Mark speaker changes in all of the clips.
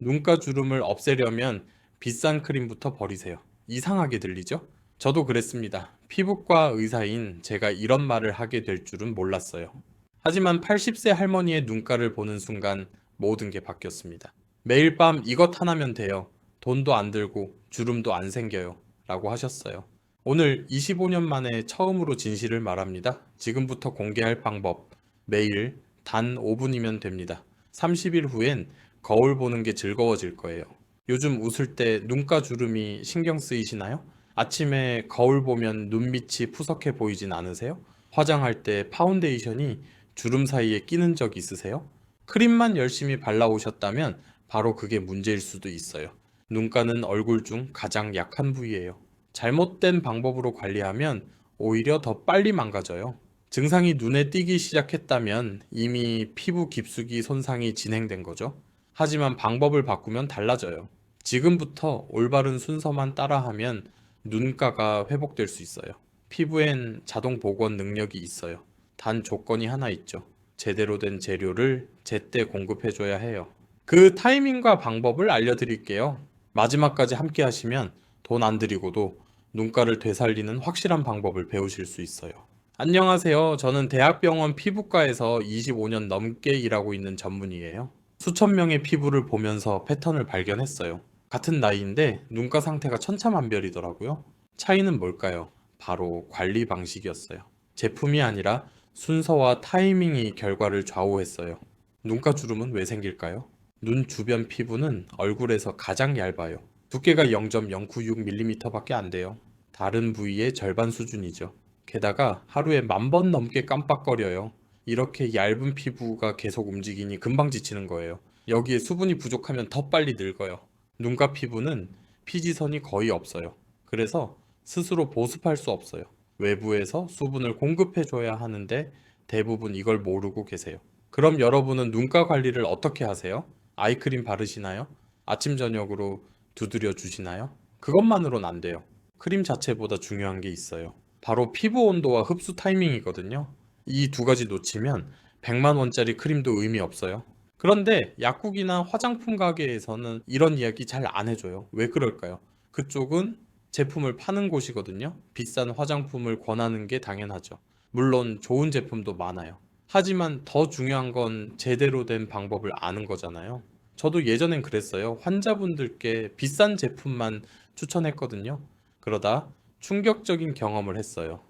Speaker 1: 눈가 주름을 없애려면 비싼 크림부터 버리세요. 이상하게 들리죠? 저도 그랬습니다. 피부과 의사인 제가 이런 말을 하게 될 줄은 몰랐어요. 하지만 80세 할머니의 눈가를 보는 순간 모든 게 바뀌었습니다. 매일 밤 이것 하나면 돼요. 돈도 안 들고 주름도 안 생겨요. 라고 하셨어요. 오늘 25년 만에 처음으로 진실을 말합니다. 지금부터 공개할 방법. 매일 단 5분이면 됩니다. 30일 후엔 거울 보는 게 즐거워질 거예요. 요즘 웃을 때 눈가 주름이 신경 쓰이시나요? 아침에 거울 보면 눈밑이 푸석해 보이진 않으세요? 화장할 때 파운데이션이 주름 사이에 끼는 적 있으세요? 크림만 열심히 발라오셨다면 바로 그게 문제일 수도 있어요. 눈가는 얼굴 중 가장 약한 부위예요. 잘못된 방법으로 관리하면 오히려 더 빨리 망가져요. 증상이 눈에 띄기 시작했다면 이미 피부 깊숙이 손상이 진행된 거죠. 하지만 방법을 바꾸면 달라져요. 지금부터 올바른 순서만 따라하면 눈가가 회복될 수 있어요. 피부엔 자동 복원 능력이 있어요. 단 조건이 하나 있죠. 제대로 된 재료를 제때 공급해줘야 해요. 그 타이밍과 방법을 알려드릴게요. 마지막까지 함께 하시면 돈 안 들이고도 눈가를 되살리는 확실한 방법을 배우실 수 있어요. 안녕하세요. 저는 대학병원 피부과에서 25년 넘게 일하고 있는 전문의예요. 수천 명의 피부를 보면서 패턴을 발견했어요. 같은 나이인데 눈가 상태가 천차만별이더라고요. 차이는 뭘까요? 바로 관리 방식이었어요. 제품이 아니라 순서와 타이밍이 결과를 좌우했어요. 눈가 주름은 왜 생길까요? 눈 주변 피부는 얼굴에서 가장 얇아요. 두께가 0.096mm밖에 안 돼요. 다른 부위의 절반 수준이죠. 게다가 하루에 10,000번 넘게 깜빡거려요. 이렇게 얇은 피부가 계속 움직이니 금방 지치는 거예요. 여기에 수분이 부족하면 더 빨리 늙어요. 눈가 피부는 피지선이 거의 없어요. 그래서 스스로 보습할 수 없어요. 외부에서 수분을 공급해줘야 하는데 대부분 이걸 모르고 계세요. 그럼 여러분은 눈가 관리를 어떻게 하세요? 아이크림 바르시나요? 아침 저녁으로 두드려 주시나요? 그것만으로는 안 돼요. 크림 자체보다 중요한 게 있어요. 바로 피부 온도와 흡수 타이밍이거든요. 이 두 가지 놓치면 100만 원짜리 크림도 의미 없어요. 그런데 약국이나 화장품 가게에서는 이런 이야기 잘 안 해줘요. 왜 그럴까요? 그쪽은 제품을 파는 곳이거든요. 비싼 화장품을 권하는 게 당연하죠. 물론 좋은 제품도 많아요. 하지만 더 중요한 건 제대로 된 방법을 아는 거잖아요. 저도 예전엔 그랬어요. 환자분들께 비싼 제품만 추천했거든요. 그러다 충격적인 경험을 했어요.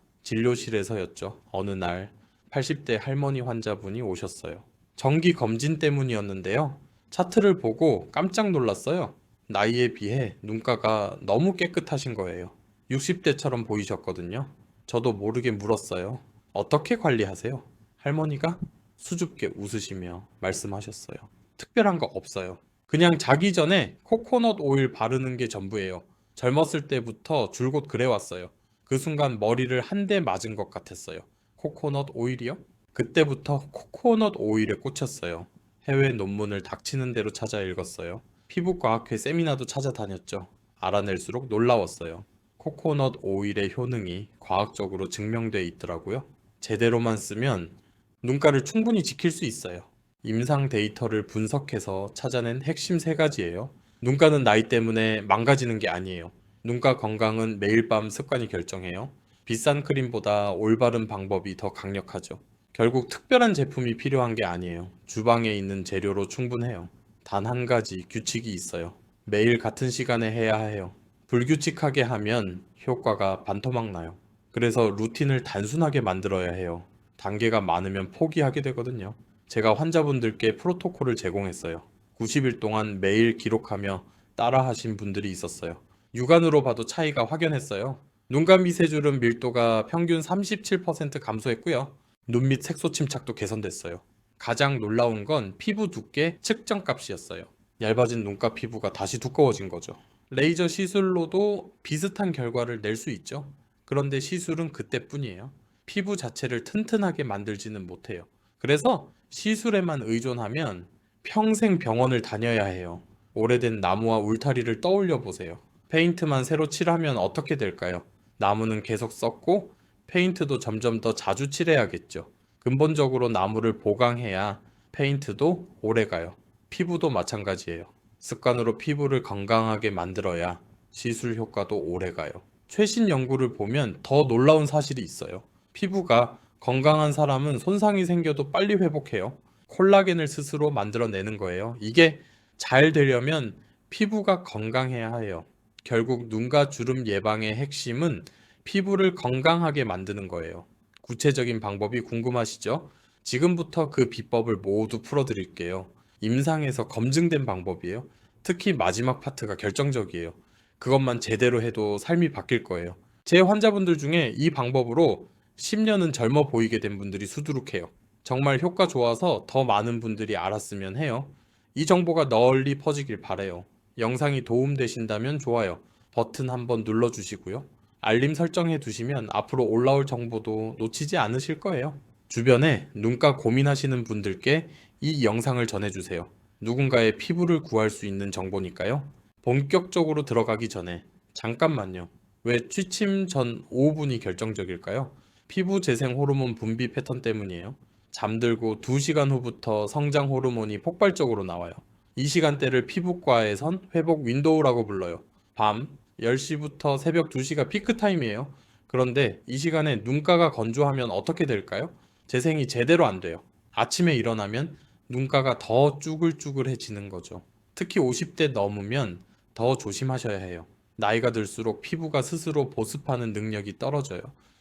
Speaker 1: 진료실에서였죠. 어느 날 80대 할머니 환자분이 오셨어요. 정기 검진 때문이었는데요. 차트를 보고 깜짝 놀랐어요. 나이에 비해 눈가가 너무 깨끗하신 거예요. 60대처럼 보이셨거든요. 저도 모르게 물었어요. 어떻게 관리하세요? 할머니가 수줍게 웃으시며 말씀하셨어요. 특별한 거 없어요. 그냥 자기 전에 코코넛 오일 바르는 게 전부예요. 젊었을 때부터 줄곧 그래왔어요. 그 순간 머리를 한 대 맞은 것 같았어요. 코코넛 오일이요? 그때부터 코코넛 오일에 꽂혔어요. 해외 논문을 닥치는 대로 찾아 읽었어요. 피부과학회 세미나도 찾아다녔죠. 알아낼수록 놀라웠어요. 코코넛 오일의 효능이 과학적으로 증명돼 있더라고요. 제대로만 쓰면 눈가를 충분히 지킬 수 있어요. 임상 데이터를 분석해서 찾아낸 핵심 세 가지예요. 눈가는 나이 때문에 망가지는 게 아니에요. 눈가 건강은 매일 밤 습관이 결정해요. 비싼 크림보다 올바른 방법이 더 강력하죠. 결국 특별한 제품이 필요한 게 아니에요. 주방에 있는 재료로 충분해요. 단 한 가지 규칙이 있어요. 매일 같은 시간에 해야 해요. 불규칙하게 하면 효과가 반토막 나요. 그래서 루틴을 단순하게 만들어야 해요. 단계가 많으면 포기하게 되거든요. 제가 환자분들께 프로토콜을 제공했어요. 90일 동안 매일 기록하며 따라하신 분들이 있었어요. 육안으로 봐도 차이가 확연했어요. 눈가 미세주름 밀도가 평균 37% 감소했고요. 눈밑 색소 침착도 개선됐어요. 가장 놀라운 건 피부 두께 측정값이었어요. 얇아진 눈가 피부가 다시 두꺼워진 거죠. 레이저 시술로도 비슷한 결과를 낼 수 있죠. 그런데 시술은 그때뿐이에요. 피부 자체를 튼튼하게 만들지는 못해요. 그래서 시술에만 의존하면 평생 병원을 다녀야 해요. 오래된 나무와 울타리를 떠올려 보세요. 페인트만 새로 칠하면 어떻게 될까요? 나무는 계속 썩고 페인트도 점점 더 자주 칠해야겠죠. 근본적으로 나무를 보강해야 페인트도 오래 가요. 피부도 마찬가지예요. 습관으로 피부를 건강하게 만들어야 시술 효과도 오래 가요. 최신 연구를 보면 더 놀라운 사실이 있어요. 피부가 건강한 사람은 손상이 생겨도 빨리 회복해요. 콜라겐을 스스로 만들어내는 거예요. 이게 잘 되려면 피부가 건강해야 해요. 결국 눈가 주름 예방의 핵심은 피부를 건강하게 만드는 거예요. 구체적인 방법이 궁금하시죠? 지금부터 그 비법을 모두 풀어드릴게요. 임상에서 검증된 방법이에요. 특히 마지막 파트가 결정적이에요. 그것만 제대로 해도 삶이 바뀔 거예요. 제 환자분들 중에 이 방법으로 10년은 젊어 보이게 된 분들이 수두룩해요. 정말 효과 좋아서 더 많은 분들이 알았으면 해요. 이 정보가 널리 퍼지길 바래요. 영상이 도움되신다면 좋아요. 버튼 한번 눌러주시고요. 알림 설정해 두시면 앞으로 올라올 정보도 놓치지 않으실 거예요. 주변에 눈가 고민하시는 분들께 이 영상을 전해주세요. 누군가의 피부를 구할 수 있는 정보니까요. 본격적으로 들어가기 전에 잠깐만요. 왜 취침 전 5분이 결정적일까요? 피부 재생 호르몬 분비 패턴 때문이에요. 잠들고 2시간 후부터 성장 호르몬이 폭발적으로 나와요. 이 시간대를 피부과에선 회복 윈도우라고 불러요. 밤 10시부터 새벽 2시가 피크 타임이에요. 그런데 이 시간에 눈가가 건조하면 어떻게 될까요? 재생이 제대로 안 돼요. 아침에 일어나면 눈가가 더 쭈글쭈글해지는 거죠. 특히 50대 넘으면 더 조심하셔야 해요. 나이가 들수록 피부가 스스로 보습하는 능력이 떨어져요.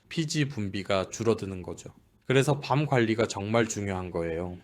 Speaker 1: 피지 분비가 줄어드는 거죠. 그래서 밤 관리가 정말 중요한 거예요.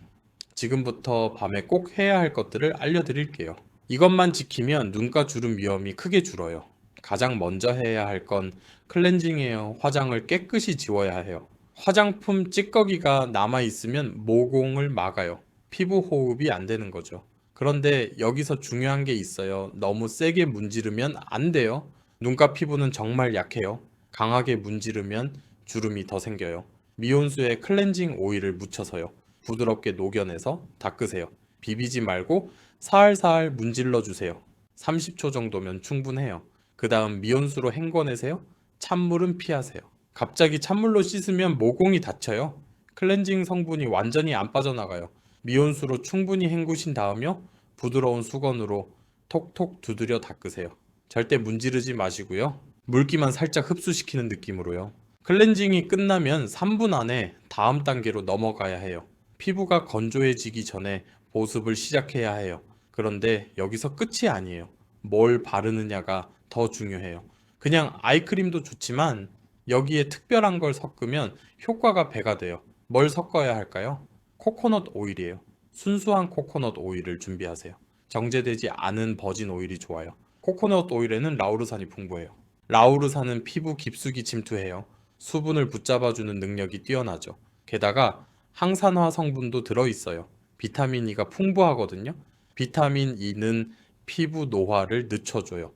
Speaker 1: 지금부터 밤에 꼭 해야 할 것들을 알려드릴게요. 이것만 지키면 눈가 주름 위험이 크게 줄어요. 가장 먼저 해야 할 건 클렌징이에요. 화장을 깨끗이 지워야 해요. 화장품 찌꺼기가 남아있으면 모공을 막아요. 피부 호흡이 안 되는 거죠. 그런데 여기서 중요한 게 있어요. 너무 세게 문지르면 안 돼요. 눈가 피부는 정말 약해요. 강하게 문지르면 주름이 더 생겨요. 미온수에 클렌징 오일을 묻혀서요. 부드럽게 녹여내서 닦으세요. 비비지 말고 살살 문질러 주세요. 30초 정도면 충분해요. 그 다음 미온수로 헹궈내세요. 찬물은 피하세요. 갑자기 찬물로 씻으면 모공이 닫혀요. 클렌징 성분이 완전히 안 빠져나가요. 미온수로 충분히 헹구신 다음요. 부드러운 수건으로 톡톡 두드려 닦으세요. 절대 문지르지 마시고요. 물기만 살짝 흡수시키는 느낌으로요. 클렌징이 끝나면 3분 안에 다음 단계로 넘어가야 해요. 피부가 건조해지기 전에 보습을 시작해야 해요. 그런데 여기서 끝이 아니에요. 뭘 바르느냐가 더 중요해요. 그냥 아이크림도 좋지만 여기에 특별한 걸 섞으면 효과가 배가 돼요. 뭘 섞어야 할까요? 코코넛 오일이에요. 순수한 코코넛 오일을 준비하세요. 정제되지 않은 버진 오일이 좋아요. 코코넛 오일에는 라우르산이 풍부해요. 라우르산은 피부 깊숙이 침투해요. 수분을 붙잡아주는 능력이 뛰어나죠. 게다가 항산화 성분도 들어있어요. 비타민 E가 풍부하거든요. 비타민 E는 피부 노화를 늦춰줘요.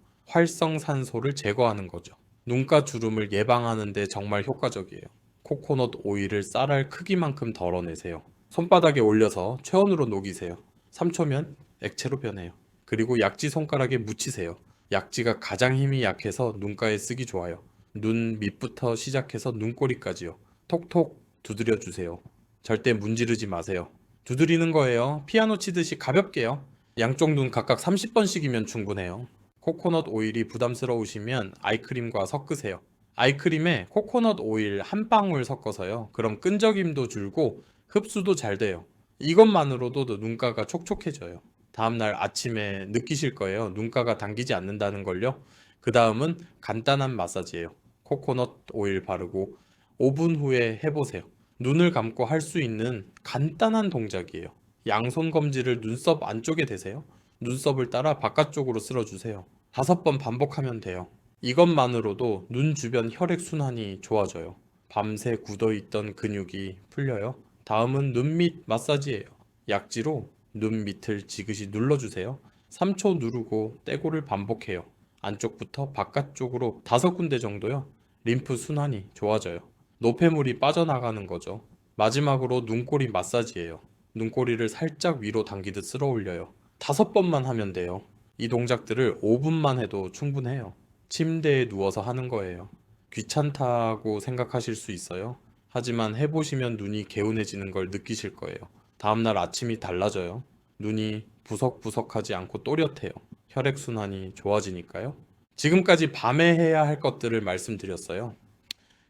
Speaker 1: 활성산소를 제거하는 거죠. 눈가 주름을 예방하는 데 정말 효과적이에요. 코코넛 오일을 쌀알 크기만큼 덜어내세요. 손바닥에 올려서 체온으로 녹이세요. 3초면 액체로 변해요. 그리고 약지 손가락에 묻히세요. 약지가 가장 힘이 약해서 눈가에 쓰기 좋아요. 눈 밑부터 시작해서 눈꼬리까지요. 톡톡 두드려 주세요. 절대 문지르지 마세요. 두드리는 거예요. 피아노 치듯이 가볍게요. 양쪽 눈 각각 30번씩이면 충분해요. 코코넛 오일이 부담스러우시면 아이크림과 섞으세요. 아이크림에 코코넛 오일 한 방울 섞어서요. 그럼 끈적임도 줄고 흡수도 잘 돼요. 이것만으로도 눈가가 촉촉해져요. 다음날 아침에 느끼실 거예요. 눈가가 당기지 않는다는 걸요. 그 다음은 간단한 마사지예요. 코코넛 오일 바르고 5분 후에 해보세요. 눈을 감고 할 수 있는 간단한 동작이에요. 양손 검지를 눈썹 안쪽에 대세요. 눈썹을 따라 바깥쪽으로 쓸어주세요. 5번 반복하면 돼요. 이것만으로도 눈 주변 혈액 순환이 좋아져요. 밤새 굳어있던 근육이 풀려요. 다음은 눈 밑 마사지예요. 약지로 눈 밑을 지그시 눌러주세요. 3초 누르고 떼고를 반복해요. 안쪽부터 바깥쪽으로 5군데 정도요. 림프 순환이 좋아져요. 노폐물이 빠져나가는 거죠. 마지막으로 눈꼬리 마사지예요. 눈꼬리를 살짝 위로 당기듯 쓸어 올려요. 5번만 하면 돼요. 이 동작들을 5분만 해도 충분해요. 침대에 누워서 하는 거예요. 귀찮다고 생각하실 수 있어요. 하지만 해보시면 눈이 개운해지는 걸 느끼실 거예요. 다음날 아침이 달라져요. 눈이 부석부석하지 않고 또렷해요. 혈액순환이 좋아지니까요. 지금까지 밤에 해야 할 것들을 말씀드렸어요.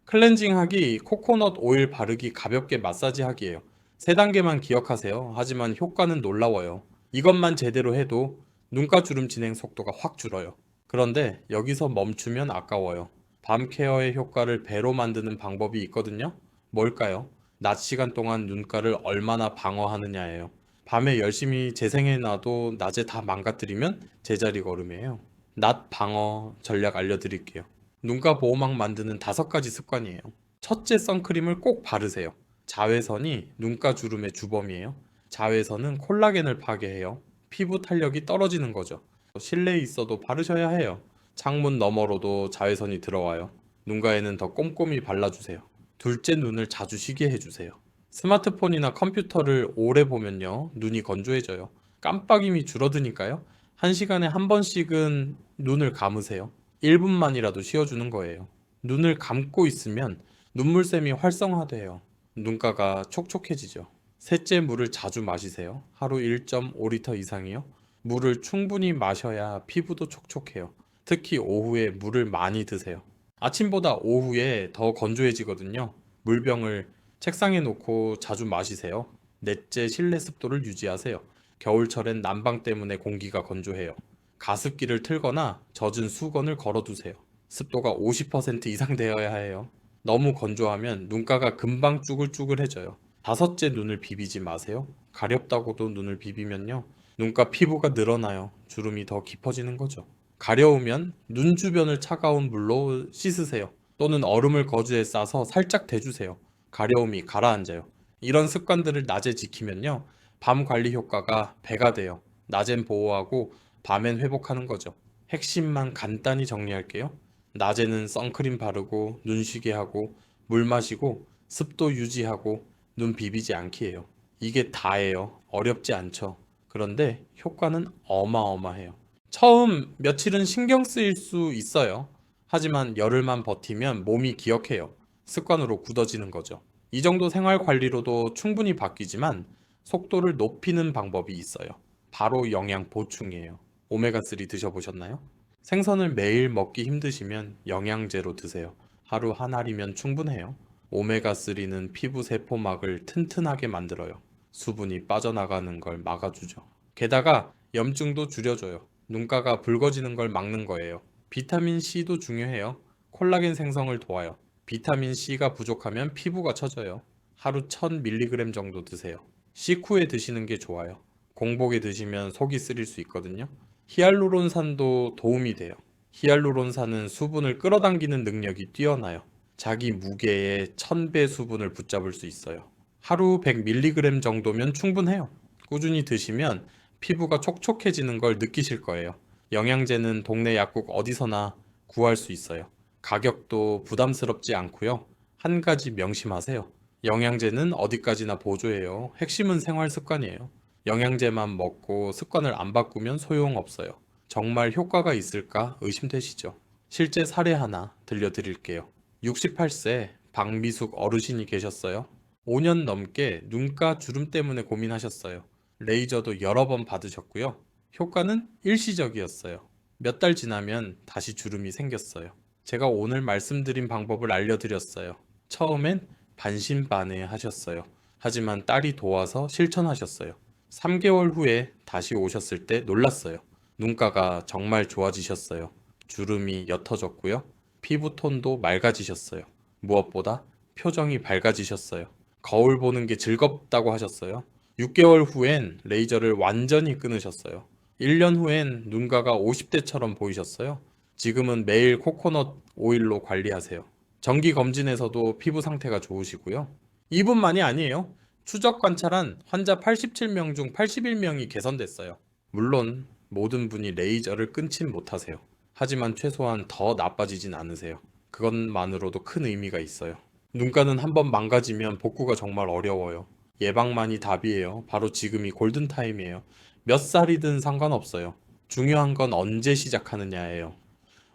Speaker 1: 클렌징하기, 코코넛 오일 바르기, 가볍게 마사지하기예요. 세 단계만 기억하세요. 하지만 효과는 놀라워요. 이것만 제대로 해도 눈가 주름 진행 속도가 확 줄어요. 그런데 여기서 멈추면 아까워요. 밤 케어의 효과를 배로 만드는 방법이 있거든요. 뭘까요? 낮 시간 동안 눈가를 얼마나 방어하느냐예요. 밤에 열심히 재생해놔도 낮에 다 망가뜨리면 제자리 걸음이에요. 낮 방어 전략 알려드릴게요. 눈가 보호막 만드는 5가지 습관이에요. 첫째, 선크림을 꼭 바르세요. 자외선이 눈가 주름의 주범이에요. 자외선은 콜라겐을 파괴해요. 피부 탄력이 떨어지는 거죠. 실내에 있어도 바르셔야 해요. 창문 너머로도 자외선이 들어와요. 눈가에는 더 꼼꼼히 발라주세요. 둘째, 눈을 자주 쉬게 해주세요. 스마트폰이나 컴퓨터를 오래 보면요, 눈이 건조해져요. 깜빡임이 줄어드니까요. 1시간에 한 번씩은 눈을 감으세요. 1분만이라도 쉬어주는 거예요. 눈을 감고 있으면 눈물샘이 활성화돼요. 눈가가 촉촉해지죠. 셋째, 물을 자주 마시세요. 하루 1.5리터 이상이요. 물을 충분히 마셔야 피부도 촉촉해요. 특히 오후에 물을 많이 드세요. 아침보다 오후에 더 건조해지거든요. 물병을 책상에 놓고 자주 마시세요. 넷째, 실내 습도를 유지하세요. 겨울철엔 난방 때문에 공기가 건조해요. 가습기를 틀거나 젖은 수건을 걸어두세요. 습도가 50% 이상 되어야 해요. 너무 건조하면 눈가가 금방 쭈글쭈글해져요. 다섯째, 눈을 비비지 마세요. 가렵다고도 눈을 비비면요, 눈가 피부가 늘어나요. 주름이 더 깊어지는 거죠. 가려우면 눈 주변을 차가운 물로 씻으세요. 또는 얼음을 거즈에 싸서 살짝 대주세요. 가려움이 가라앉아요. 이런 습관들을 낮에 지키면요, 밤 관리 효과가 배가 돼요. 낮엔 보호하고 밤엔 회복하는 거죠. 핵심만 간단히 정리할게요. 낮에는 선크림 바르고 눈 쉬게 하고 물 마시고 습도 유지하고 눈 비비지 않기예요. 이게 다예요. 어렵지 않죠. 그런데 효과는 어마어마해요. 처음 며칠은 신경 쓰일 수 있어요. 하지만 열흘만 버티면 몸이 기억해요. 습관으로 굳어지는 거죠. 이 정도 생활 관리로도 충분히 바뀌지만 속도를 높이는 방법이 있어요. 바로 영양 보충이에요. 오메가3 드셔보셨나요? 생선을 매일 먹기 힘드시면 영양제로 드세요. 하루 한 알이면 충분해요. 오메가3는 피부 세포막을 튼튼하게 만들어요. 수분이 빠져나가는 걸 막아주죠. 게다가 염증도 줄여줘요. 눈가가 붉어지는 걸 막는 거예요. 비타민 C도 중요해요. 콜라겐 생성을 도와요. 비타민 C가 부족하면 피부가 처져요. 하루 1000mg 정도 드세요. 식후에 드시는 게 좋아요. 공복에 드시면 속이 쓰릴 수 있거든요. 히알루론산도 도움이 돼요. 히알루론산은 수분을 끌어당기는 능력이 뛰어나요. 자기 무게의 1000배 수분을 붙잡을 수 있어요. 하루 100mg 정도면 충분해요. 꾸준히 드시면 피부가 촉촉해지는 걸 느끼실 거예요. 영양제는 동네 약국 어디서나 구할 수 있어요. 가격도 부담스럽지 않고요. 한 가지 명심하세요. 영양제는 어디까지나 보조해요. 핵심은 생활 습관이에요. 영양제만 먹고 습관을 안 바꾸면 소용없어요. 정말 효과가 있을까 의심되시죠? 실제 사례 하나 들려드릴게요. 68세 박미숙 어르신이 계셨어요. 5년 넘게 눈가 주름 때문에 고민하셨어요. 레이저도 여러 번 받으셨고요. 효과는 일시적이었어요. 몇 달 지나면 다시 주름이 생겼어요. 제가 오늘 말씀드린 방법을 알려드렸어요. 처음엔 반신반의 하셨어요. 하지만 딸이 도와서 실천하셨어요. 3개월 후에 다시 오셨을 때 놀랐어요. 눈가가 정말 좋아지셨어요. 주름이 옅어졌고요. 피부톤도 맑아지셨어요. 무엇보다 표정이 밝아지셨어요. 거울 보는 게 즐겁다고 하셨어요. 6개월 후엔 레이저를 완전히 끊으셨어요. 1년 후엔 눈가가 50대처럼 보이셨어요. 지금은 매일 코코넛 오일로 관리하세요. 정기 검진에서도 피부 상태가 좋으시고요. 이분만이 아니에요. 추적 관찰한 환자 87명 중 81명이 개선됐어요. 물론 모든 분이 레이저를 끊진 못하세요. 하지만 최소한 더 나빠지진 않으세요. 그것만으로도 큰 의미가 있어요. 눈가는 한번 망가지면 복구가 정말 어려워요. 예방만이 답이에요. 바로 지금이 골든타임이에요. 몇 살이든 상관없어요. 중요한 건 언제 시작하느냐예요.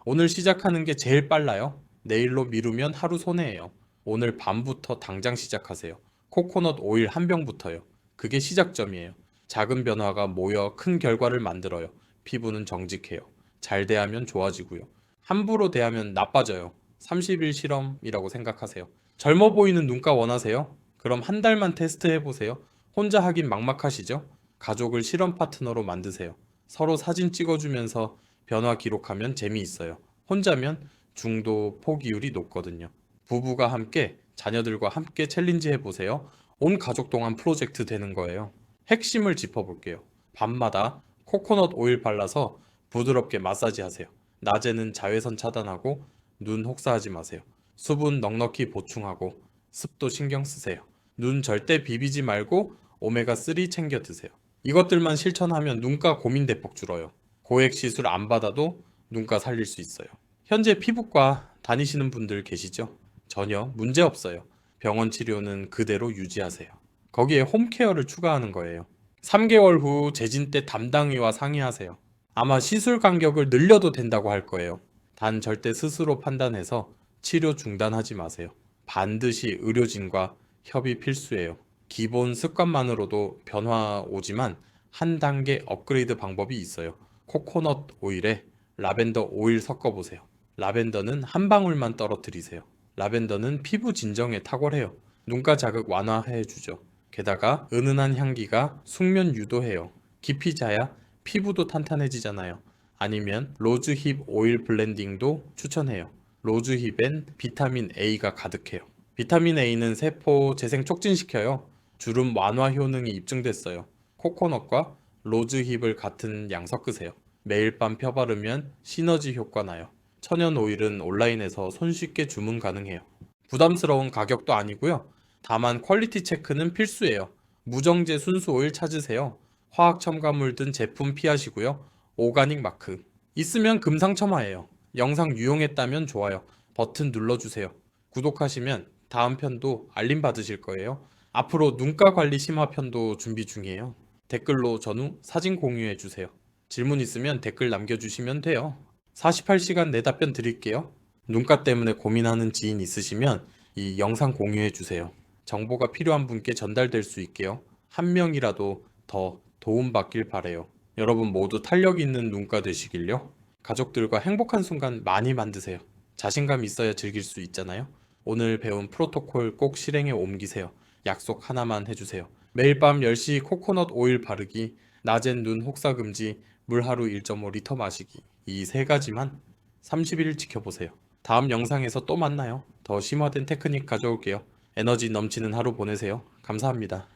Speaker 1: 오늘 시작하는 게 제일 빨라요. 내일로 미루면 하루 손해예요. 오늘 밤부터 당장 시작하세요. 코코넛 오일 한 병부터요. 그게 시작점이에요. 작은 변화가 모여 큰 결과를 만들어요. 피부는 정직해요. 잘 대하면 좋아지고요. 함부로 대하면 나빠져요. 30일 실험이라고 생각하세요. 젊어 보이는 눈가 원하세요? 그럼 한 달만 테스트해 보세요. 혼자 하긴 막막하시죠? 가족을 실험 파트너로 만드세요. 서로 사진 찍어주면서 변화 기록하면 재미있어요. 혼자면 중도 포기율이 높거든요. 부부가 함께 자녀들과 함께 챌린지 해보세요. 온 가족 동안 프로젝트 되는 거예요. 핵심을 짚어볼게요. 밤마다 코코넛 오일 발라서 부드럽게 마사지 하세요. 낮에는 자외선 차단하고 눈 혹사하지 마세요. 수분 넉넉히 보충하고 습도 신경 쓰세요. 눈 절대 비비지 말고 오메가3 챙겨 드세요. 이것들만 실천하면 눈가 고민 대폭 줄어요. 고액 시술 안 받아도 눈가 살릴 수 있어요. 현재 피부과 다니시는 분들 계시죠? 전혀 문제 없어요. 병원 치료는 그대로 유지하세요. 거기에 홈케어를 추가하는 거예요. 3개월 후 재진 때 담당의와 상의하세요. 아마 시술 간격을 늘려도 된다고 할 거예요. 단 절대 스스로 판단해서 치료 중단하지 마세요. 반드시 의료진과 협의 필수예요. 기본 습관만으로도 변화 오지만 한 단계 업그레이드 방법이 있어요. 코코넛 오일에 라벤더 오일 섞어보세요. 라벤더는 한 방울만 떨어뜨리세요. 라벤더는 피부 진정에 탁월해요. 눈가 자극 완화해주죠. 게다가 은은한 향기가 숙면 유도해요. 깊이 자야 피부도 탄탄해지잖아요. 아니면 로즈힙 오일 블렌딩도 추천해요. 로즈힙엔 비타민 A가 가득해요. 비타민 A는 세포 재생 촉진시켜요. 주름 완화 효능이 입증됐어요. 코코넛과 로즈힙을 같은 양 섞으세요. 매일 밤 펴바르면 시너지 효과 나요. 천연 오일은 온라인에서 손쉽게 주문 가능해요. 부담스러운 가격도 아니고요. 다만 퀄리티 체크는 필수예요. 무정제 순수 오일 찾으세요. 화학 첨가물 든 제품 피하시고요. 오가닉 마크. 있으면 금상첨화예요. 영상 유용했다면 좋아요. 버튼 눌러주세요. 구독하시면 다음 편도 알림 받으실 거예요. 앞으로 눈가 관리 심화 편도 준비 중이에요. 댓글로 전후 사진 공유해 주세요. 질문 있으면 댓글 남겨주시면 돼요. 48시간 내 답변 드릴게요. 눈가 때문에 고민하는 지인 있으시면 이 영상 공유해 주세요. 정보가 필요한 분께 전달될 수 있게요. 한 명이라도 더 도움받길 바래요. 여러분 모두 탄력 있는 눈가 되시길요. 가족들과 행복한 순간 많이 만드세요. 자신감 있어야 즐길 수 있잖아요. 오늘 배운 프로토콜 꼭 실행에 옮기세요. 약속 하나만 해주세요. 매일 밤 10시 코코넛 오일 바르기, 낮엔 눈 혹사 금지, 물 하루 1.5리터 마시기. 이 세 가지만 30일 지켜보세요. 다음 영상에서 또 만나요. 더 심화된 테크닉 가져올게요. 에너지 넘치는 하루 보내세요. 감사합니다.